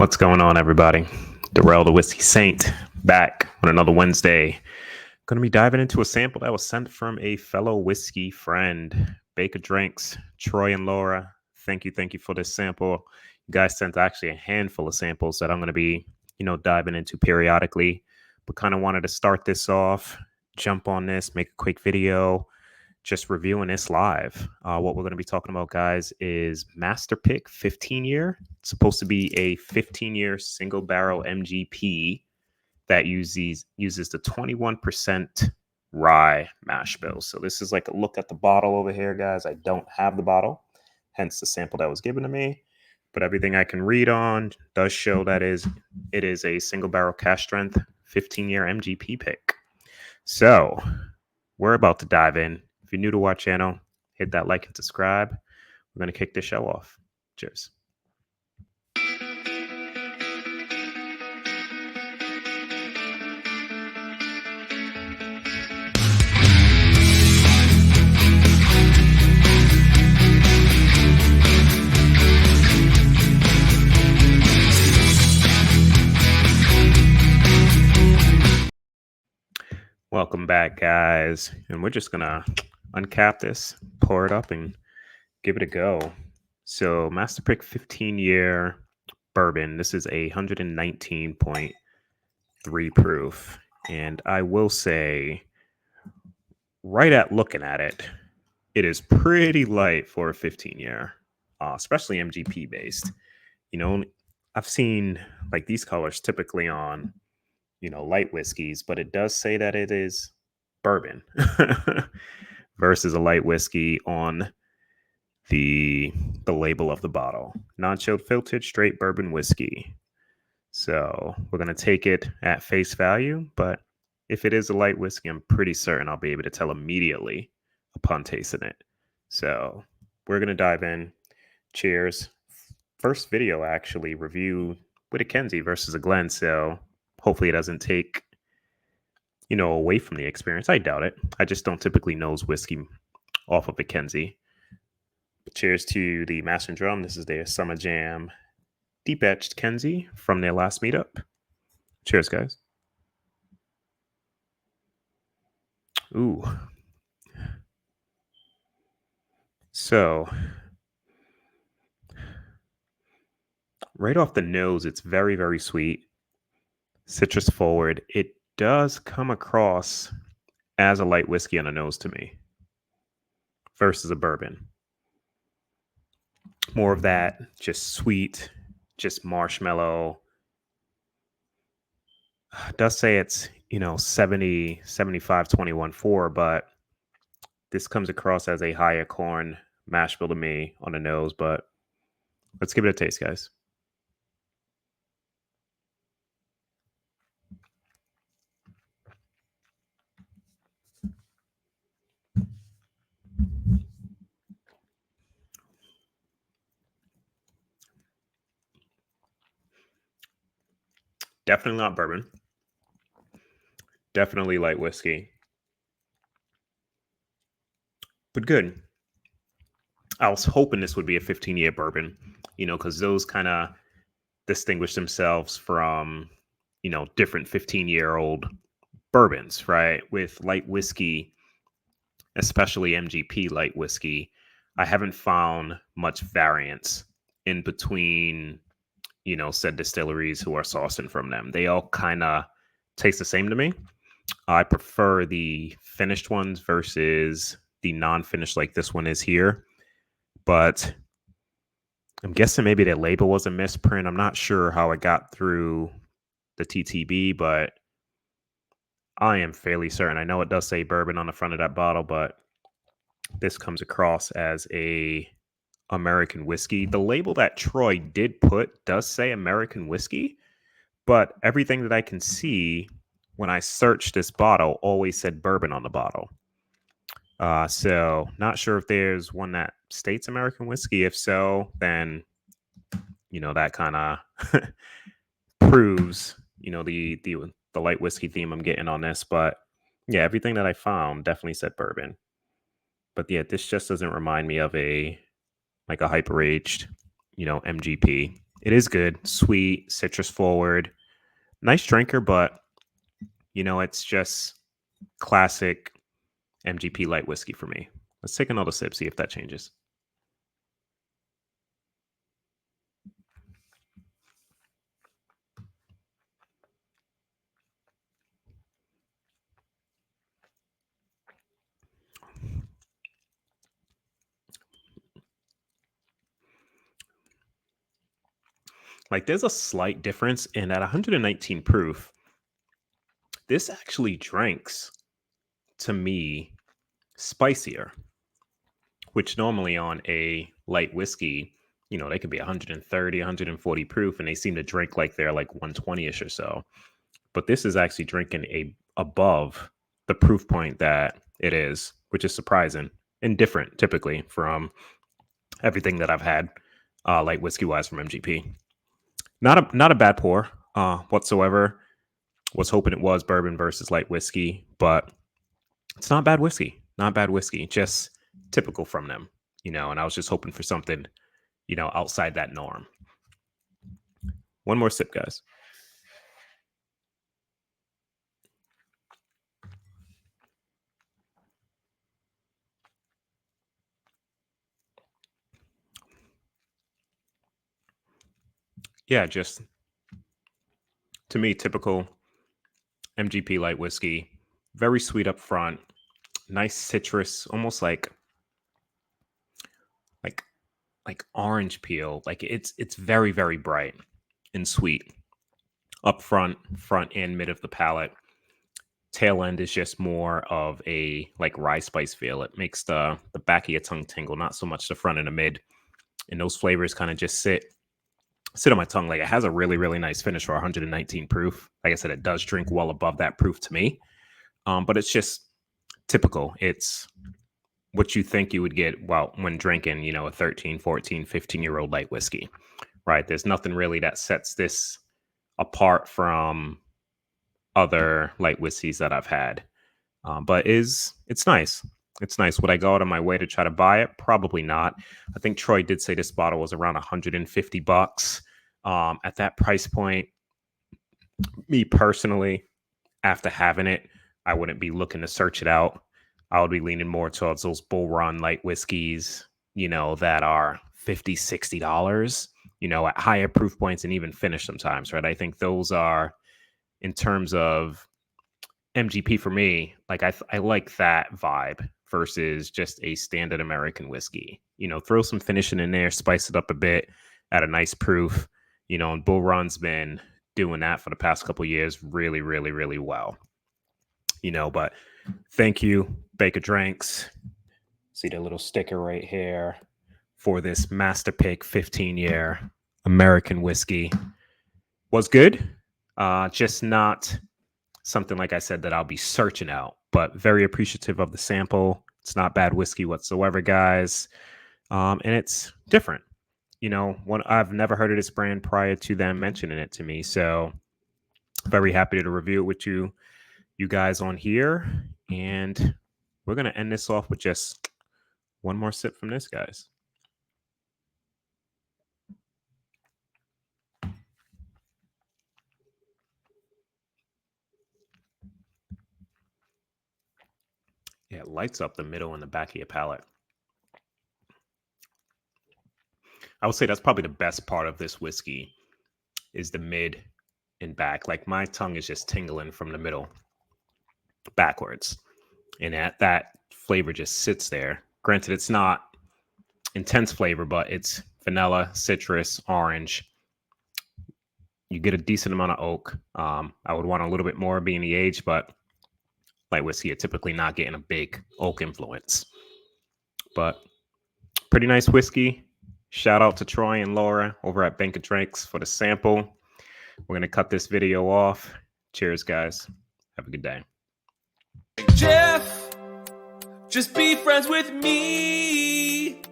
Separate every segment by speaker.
Speaker 1: What's going on, everybody? Darrell the Whiskey Saint back on another Wednesday. Going to be diving into a sample that was sent from a fellow whiskey friend, Baker Drinks, Troy and Laura. Thank you for this sample. You guys sent actually a handful of samples that I'm going to be, diving into periodically, but kind of wanted to start this off, jump on this, make a quick video, just reviewing this live. What we're going to be talking about, guys, is Master Picke 15-year. It's supposed to be a 15-year single barrel MGP that uses the 21% rye mash bill. So this is like a look at the bottle over here, guys. I don't have the bottle, hence the sample that was given to me. But everything I can read on does show that it is a single barrel cask strength 15-year MGP pick. So we're about to dive in. If you're new to our channel, hit that like and subscribe. We're going to kick this show off. Cheers. Welcome back, guys. And we're just going to uncap this, pour it up, and give it a go. So Master Picke 15-year bourbon. This is a 119.3 proof. And I will say, right at looking at it, it is pretty light for a 15-year, especially MGP based. I've seen like these colors typically on light whiskeys, but it does say that it is bourbon versus a light whiskey on the label of the bottle. Non-chilled filtered straight bourbon whiskey. So we're going to take it at face value, but if it is a light whiskey, I'm pretty certain I'll be able to tell immediately upon tasting it. So we're going to dive in. Cheers. First video, actually, review with a Kenzie versus a Glen. So hopefully it doesn't take, away from the experience. I doubt it. I just don't typically nose whiskey off of a Kenzie. But cheers to the Master and Drum. This is their Summer Jam Deep Etched Kenzie from their last meetup. Cheers, guys. Ooh. So, right off the nose, it's very, very sweet. Citrus forward. It does come across as a light whiskey on the nose to me versus a bourbon. More of that just sweet, just marshmallow. It does say it's 70, 75, 21.4, but this comes across as a higher corn mash bill to me on the nose. But let's give it a taste, guys. Definitely not bourbon. Definitely light whiskey. But good. I was hoping this would be a 15-year bourbon, because those kind of distinguish themselves from, different 15-year-old bourbons, right? With light whiskey, especially MGP light whiskey, I haven't found much variance in between, said distilleries who are sourcing from them. They all kind of taste the same to me. I prefer the finished ones versus the non-finished like this one is here. But I'm guessing maybe the label was a misprint. I'm not sure how it got through the TTB, but I am fairly certain. I know it does say bourbon on the front of that bottle, but this comes across as a American whiskey. The label that Troy did put does say American whiskey, but everything that I can see when I searched this bottle always said bourbon on the bottle. So not sure if there's one that states American whiskey. If so, then, that kind of proves, the light whiskey theme I'm getting on this. But yeah, everything that I found definitely said bourbon. But yeah, this just doesn't remind me of a hyper aged, MGP. It is good, sweet, citrus forward, nice drinker, but it's just classic MGP light whiskey for me. Let's take another sip, see if that changes. Like there's a slight difference, and at 119 proof, this actually drinks to me spicier, which normally on a light whiskey, they could be 130, 140 proof, and they seem to drink like they're like 120-ish or so. But this is actually drinking above the proof point that it is, which is surprising and different typically from everything that I've had light whiskey wise from MGP. Not a bad pour whatsoever. Was hoping it was bourbon versus light whiskey, but it's not bad whiskey. Not bad whiskey. Just typical from them, and I was just hoping for something, outside that norm. One more sip, guys. Yeah, just to me, typical MGP light whiskey. Very sweet up front. Nice citrus, almost like orange peel. Like it's very, very bright and sweet up front and mid of the palate. Tail end is just more of a like rye spice feel. It makes the back of your tongue tingle, not so much the front and the mid. And those flavors kind of just sit on my tongue. Like it has a really, really nice finish for 119 proof. Like I said, it does drink well above that proof to me. But it's just typical. It's what you think you would get when drinking, a 13, 14, 15-year-old light whiskey, right? There's nothing really that sets this apart from other light whiskeys that I've had. But it's nice. It's nice. Would I go out of my way to try to buy it? Probably not. I think Troy did say this bottle was around $150. At that price point, me personally, after having it, I wouldn't be looking to search it out. I would be leaning more towards those Bull Run light whiskeys, that are $50, $60, at higher proof points and even finish sometimes, right? I think those are, in terms of MGP for me, like I like that vibe versus just a standard American whiskey. Throw some finishing in there, spice it up a bit at a nice proof, and Bull Run's been doing that for the past couple of years really, really, really well. But thank you, Baker Drinks. See the little sticker right here for this Master Pick 15-year American whiskey. Was good. Just not something, like I said, that I'll be searching out, but very appreciative of the sample. It's not bad whiskey whatsoever, guys. And it's different. I've never heard of this brand prior to them mentioning it to me. So very happy to review it with you guys on here. And we're going to end this off with just one more sip from this, guys. Yeah, it lights up the middle and the back of your palate. I would say that's probably the best part of this whiskey is the mid and back. Like my tongue is just tingling from the middle backwards. And that flavor just sits there. Granted, it's not intense flavor, but it's vanilla, citrus, orange. You get a decent amount of oak. I would want a little bit more being the age, but light whiskey, you're typically not getting a big oak influence. But pretty nice whiskey. Shout out to Troy and Laura over at Baker Drinks for the sample. We're going to cut this video off. Cheers, guys. Have a good day.
Speaker 2: Jeff, just be friends with me.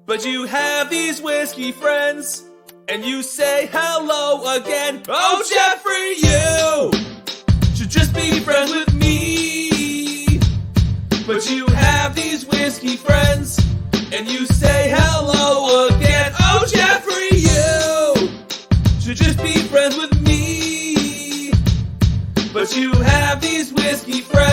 Speaker 2: But you have these whiskey friends, and you say hello again. Oh, Jeffrey, you should just be friends with me. But you have these whiskey friends, and you say hello again. Oh, Jeffrey, you But you have these whiskey friends.